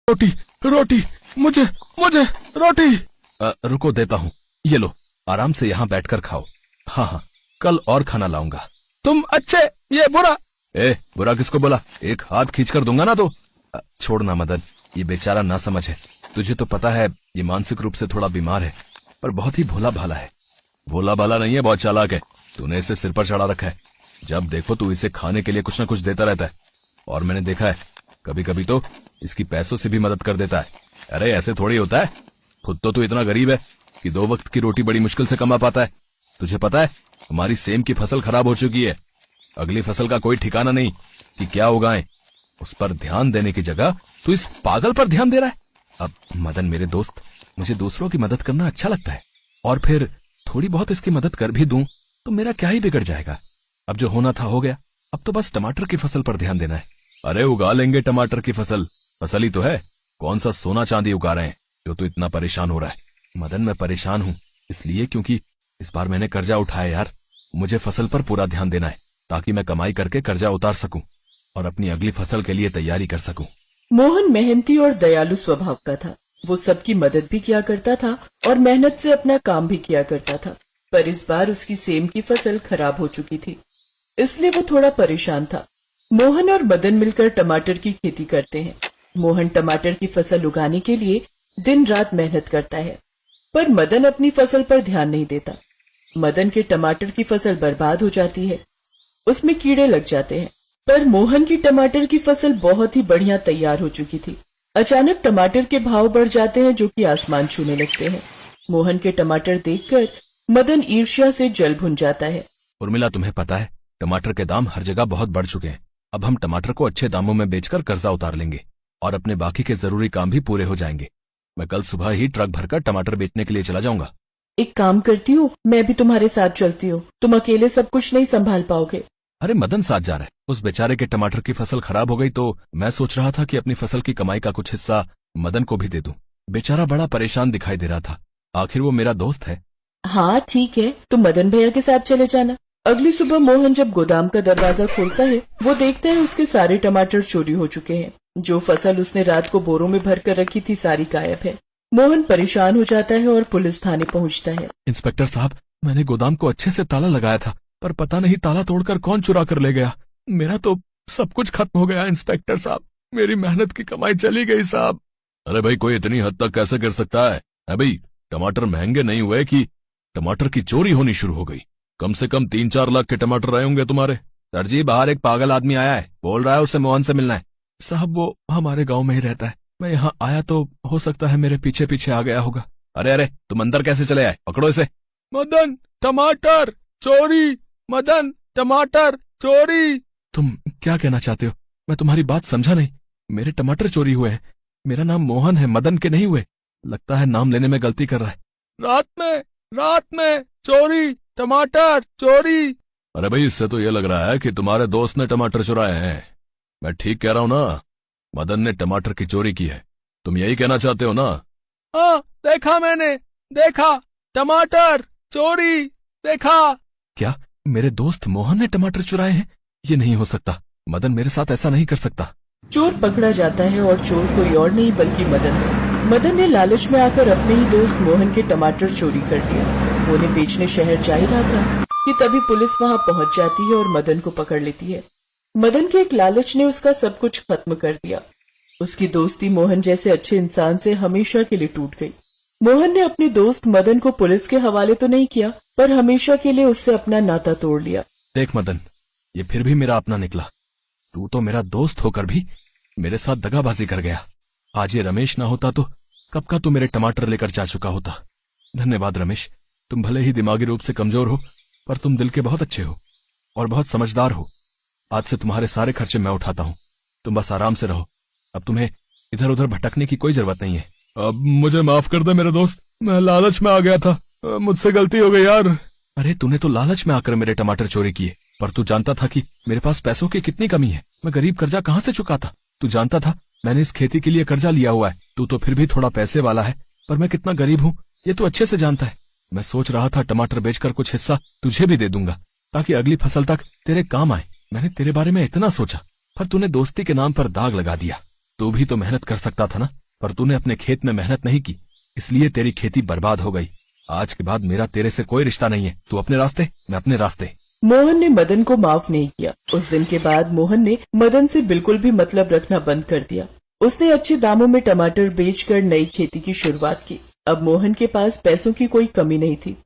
रोटी रोटी, मुझे मुझे रोटी। रुको देता हूँ, ये लो आराम से यहाँ बैठकर खाओ। हाँ हाँ, कल और खाना लाऊंगा। तुम अच्छे, ये बुरा। बुरा किसको बोला? एक हाथ खींचकर दूंगा ना तो। छोड़ना मदन, ये बेचारा ना समझ है। तुझे तो पता है ये मानसिक रूप से थोड़ा बीमार है, पर बहुत ही भोला भाला है। भोला भाला नहीं है, बहुत चालाक है। तूने इसे सिर पर चढ़ा रखा है। जब देखो तू इसे खाने के लिए कुछ न कुछ देता रहता है, और मैंने देखा है कभी कभी तो इसकी पैसों से भी मदद कर देता है। अरे ऐसे थोड़ी होता है, खुद तो तू इतना गरीब है कि 2 वक्त की रोटी बड़ी मुश्किल से कमा पाता है। तुझे पता है हमारी सेम की फसल खराब हो चुकी है। अगली फसल का कोई ठिकाना नहीं कि क्या उगाएं। उस पर ध्यान देने की जगह तू इस पागल पर ध्यान दे रहा है। अब मदन मेरे दोस्त, मुझे दूसरों की मदद करना अच्छा लगता है, और फिर थोड़ी बहुत इसकी मदद कर भी दूं तो मेरा क्या ही बिगड़ जाएगा। अब जो होना था हो गया, अब तो बस टमाटर की फसल पर ध्यान देना है। अरे उगा लेंगे टमाटर की फसल, फसल ही तो है। कौन सा सोना चांदी उगा रहे हैं जो तू इतना परेशान हो रहा है? मदन मैं परेशान हूँ इसलिए क्योंकि इस बार मैंने कर्जा उठाया यार। मुझे फसल पर पूरा ध्यान देना है ताकि मैं कमाई करके कर्जा उतार सकूं और अपनी अगली फसल के लिए तैयारी कर सकूं। मोहन मेहनती और दयालु स्वभाव का था। वो सबकी मदद भी किया करता था और मेहनत से अपना काम भी किया करता था। पर इस बार उसकी सेम की फसल खराब हो चुकी थी, इसलिए वो थोड़ा परेशान था। मोहन और मदन मिलकर टमाटर की खेती करते हैं। मोहन टमाटर की फसल उगाने के लिए दिन रात मेहनत करता है, पर मदन अपनी फसल पर ध्यान नहीं देता। मदन के टमाटर की फसल बर्बाद हो जाती है, उसमें कीड़े लग जाते हैं। पर मोहन की टमाटर की फसल बहुत ही बढ़िया तैयार हो चुकी थी। अचानक टमाटर के भाव बढ़ जाते हैं जो कि आसमान छूने लगते हैं। मोहन के टमाटर देखकर मदन ईर्ष्या से जल भुन जाता है। उर्मिला, तुम्हें पता है टमाटर के दाम हर जगह बहुत बढ़ चुके हैं। अब हम टमाटर को अच्छे दामों में बेचकर कर्जा उतार लेंगे और अपने बाकी के जरूरी काम भी पूरे हो जाएंगे। मैं कल सुबह ही ट्रक भरकर टमाटर बेचने के लिए चला जाऊंगा। एक काम करती हूँ, मैं भी तुम्हारे साथ चलती हूँ। तुम अकेले सब कुछ नहीं संभाल पाओगे। अरे मदन साथ जा रहा है। उस बेचारे के टमाटर की फसल खराब हो गई तो मैं सोच रहा था कि अपनी फसल की कमाई का कुछ हिस्सा मदन को भी दे दूं। बेचारा बड़ा परेशान दिखाई दे रहा था। आखिर वो मेरा दोस्त है। हाँ ठीक है, तुम मदन भैया के साथ चले जाना। अगली सुबह मोहन जब गोदाम का दरवाजा खोलता है, वो देखता है उसके सारे टमाटर चोरी हो चुके हैं। जो फसल उसने रात को बोरों में भर कर रखी थी सारी गायब है। मोहन परेशान हो जाता है और पुलिस थाने पहुंचता है। इंस्पेक्टर साहब, मैंने गोदाम को अच्छे से ताला लगाया था, पर पता नहीं ताला तोड़कर कौन चुरा कर ले गया। मेरा तो सब कुछ खत्म हो गया इंस्पेक्टर साहब। मेरी मेहनत की कमाई चली गई साहब। अरे भाई, कोई इतनी हद तक कैसे गिर सकता है? अभी टमाटर महंगे नहीं हुए कि टमाटर की चोरी होनी शुरू हो गई। कम से कम 3-4 लाख के टमाटर रहे होंगे तुम्हारे। सर जी, बाहर एक पागल आदमी आया है, बोल रहा है उसे मोहन से मिलना है। साहब वो हमारे गांव में ही रहता है। मैं यहाँ आया तो हो सकता है मेरे पीछे पीछे आ गया होगा। अरे अरे, तुम अंदर कैसे चले आए? पकड़ो इसे। मदन टमाटर चोरी, मदन टमाटर चोरी। तुम क्या कहना चाहते हो? मैं तुम्हारी बात समझा नहीं। मेरे टमाटर चोरी हुए हैं। मेरा नाम मोहन है, मदन के नहीं हुए। लगता है नाम लेने में गलती कर रहा है। रात में चोरी, टमाटर चोरी। अरे भाई, इससे तो ये लग रहा है कि तुम्हारे दोस्त ने टमाटर चुराए हैं। मैं ठीक कह रहा हूं ना? मदन ने टमाटर की चोरी की है, तुम यही कहना चाहते हो ना? हाँ, देखा मैंने, देखा टमाटर चोरी, देखा। क्या मेरे दोस्त मोहन ने टमाटर चुराए हैं? ये नहीं हो सकता। मदन मेरे साथ ऐसा नहीं कर सकता। चोर पकड़ा जाता है और चोर कोई और नहीं बल्कि मदन था। मदन ने लालच में आकर अपने ही दोस्त मोहन के टमाटर चोरी कर लिया। वो उन्हें बेचने शहर जा ही रहा था कि तभी पुलिस वहाँ पहुँच जाती है और मदन को पकड़ लेती है। मदन के एक लालच ने उसका सब कुछ खत्म कर दिया। उसकी दोस्ती मोहन जैसे अच्छे इंसान से हमेशा के लिए टूट गई। मोहन ने अपने दोस्त मदन को पुलिस के हवाले तो नहीं किया, पर हमेशा के लिए उससे अपना नाता तोड़ लिया। देख मदन, ये फिर भी मेरा अपना निकला। तू तो मेरा दोस्त होकर भी मेरे साथ दगाबाजी कर गया। आज ये रमेश ना होता तो कब का तू मेरे टमाटर लेकर जा चुका होता। धन्यवाद रमेश, तुम भले ही दिमागी रूप से कमजोर हो, पर तुम दिल के बहुत अच्छे हो और बहुत समझदार हो। आज से तुम्हारे सारे खर्चे मैं उठाता हूँ। तुम बस आराम से रहो। अब तुम्हें इधर उधर भटकने की कोई जरूरत नहीं है। अब मुझे माफ कर दे मेरे दोस्त, मैं लालच में आ गया था। मुझसे गलती हो गई यार। अरे तूने तो लालच में आकर मेरे टमाटर चोरी किए, पर तू जानता था कि मेरे पास पैसों की कितनी कमी है। मैं गरीब कर्जा कहाँ से चुकाता? तू जानता था मैंने इस खेती के लिए कर्जा लिया हुआ है। तू तो फिर भी थोड़ा पैसे वाला है, पर मैं कितना गरीब हूँ ये तू अच्छे से जानता है। मैं सोच रहा था टमाटर बेचकर कुछ हिस्सा तुझे भी दे दूंगा ताकि अगली फसल तक तेरे काम आए। मैंने तेरे बारे में इतना सोचा, पर तूने दोस्ती के नाम पर दाग लगा दिया। तू भी तो मेहनत कर सकता था ना, पर तूने अपने खेत में मेहनत नहीं की, इसलिए तेरी खेती बर्बाद हो गई। आज के बाद मेरा तेरे से कोई रिश्ता नहीं है। तू अपने रास्ते, मैं अपने रास्ते। मोहन ने मदन को माफ नहीं किया। उस दिन के बाद मोहन ने मदन से बिल्कुल भी मतलब रखना बंद कर दिया। उसने अच्छे दामों में टमाटर बेचकर नई खेती की शुरुआत की। अब मोहन के पास पैसों की कोई कमी नहीं थी।